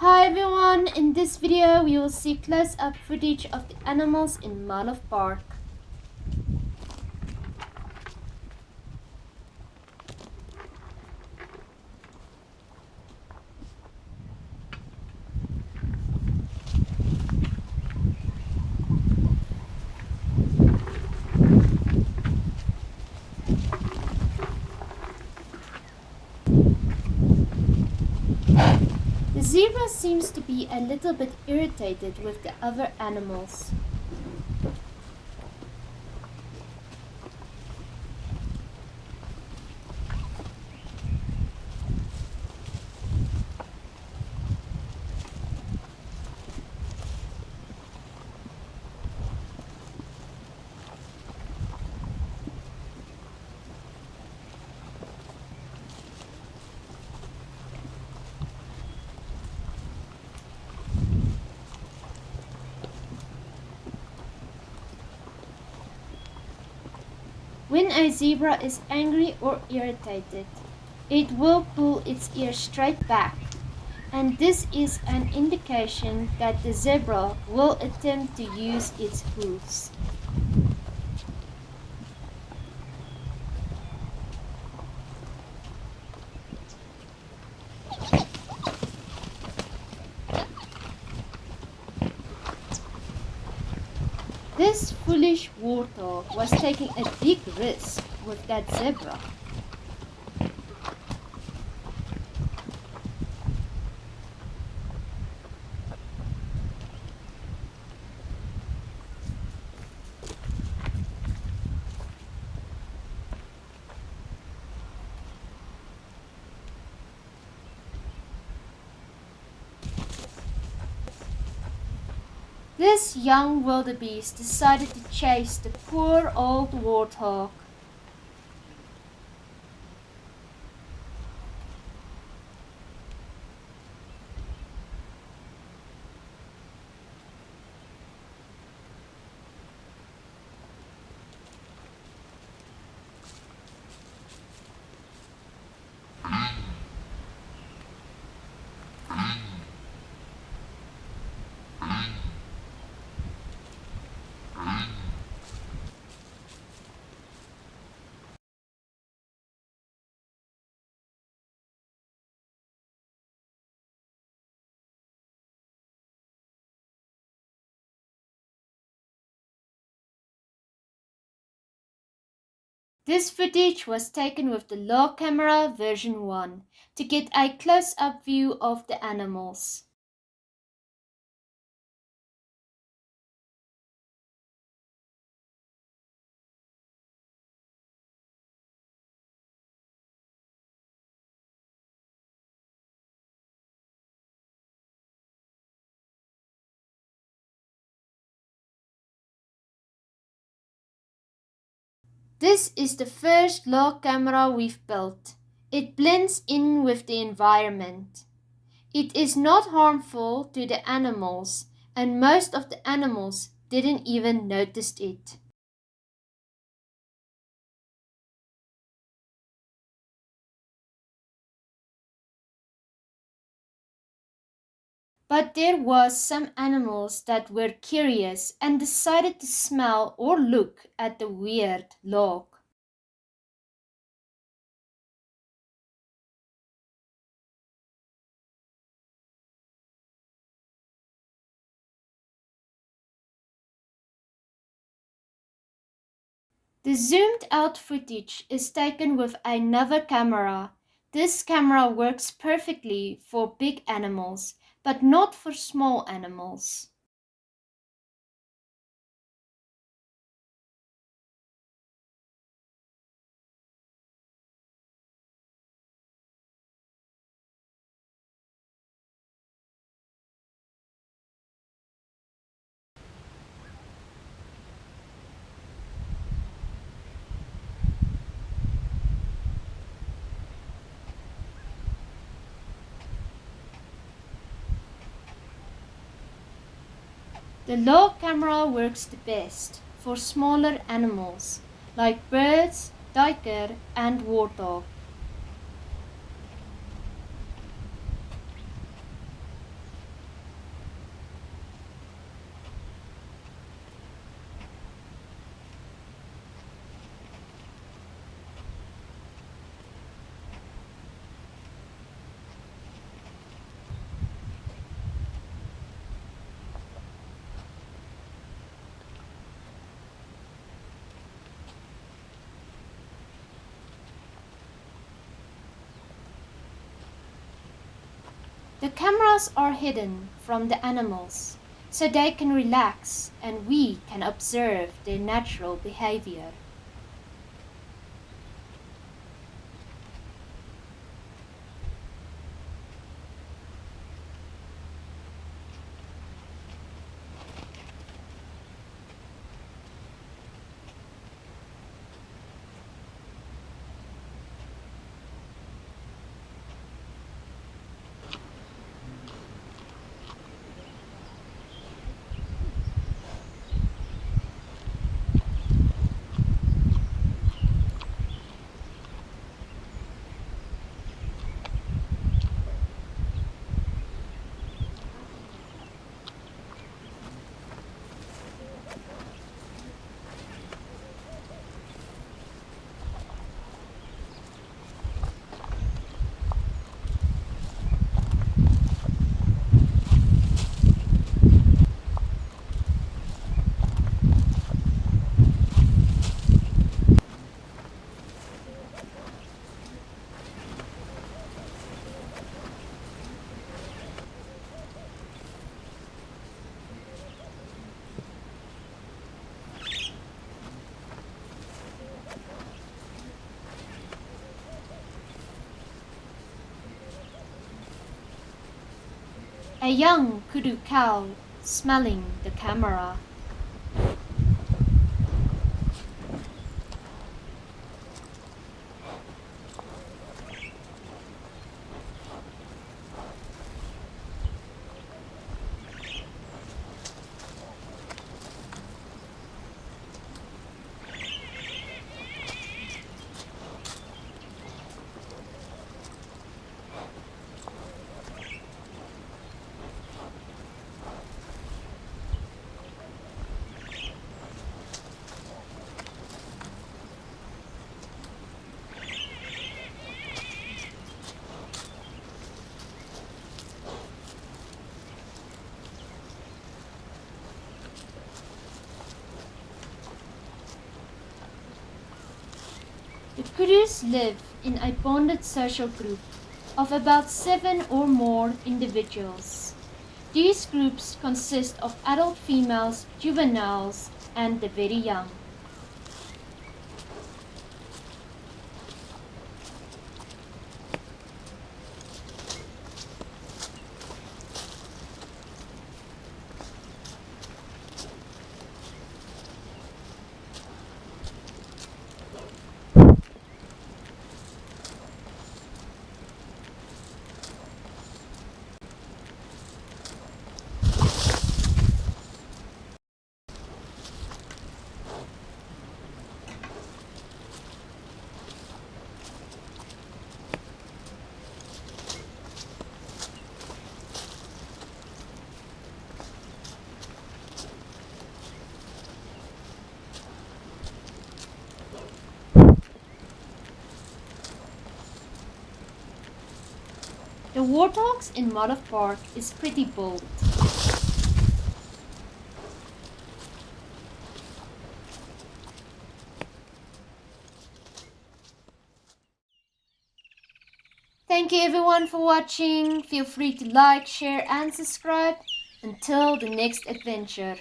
Hi everyone, in this video we will see close-up footage of the animals in Marloth Park. The zebra seems to be a little bit irritated with the other animals. When a zebra is angry or irritated, it will pull its ear straight back, and this is an indication that the zebra will attempt to use its hooves. This foolish warthog was taking a big risk with that zebra. This young wildebeest decided to chase the poor old warthog. This footage was taken with the law camera version 1 to get a close-up view of the animals. This is the first law camera we've built. It blends in with the environment. It is not harmful to the animals, and most of the animals didn't even notice it. But there was some animals that were curious and decided to smell or look at the weird log. The zoomed out footage is taken with another camera. This camera works perfectly for big animals, but not for small animals. The low camera works the best for smaller animals like birds, duiker and warthog. The cameras are hidden from the animals, so they can relax and we can observe their natural behavior. A young kudu cow smelling the camera. The Kudus live in a bonded social group of about 7 or more individuals. These groups consist of adult females, juveniles, and the very young. The Warthogs in Marloth Park is pretty bold. Thank you everyone for watching. Feel free to like, share and subscribe. Until the next adventure.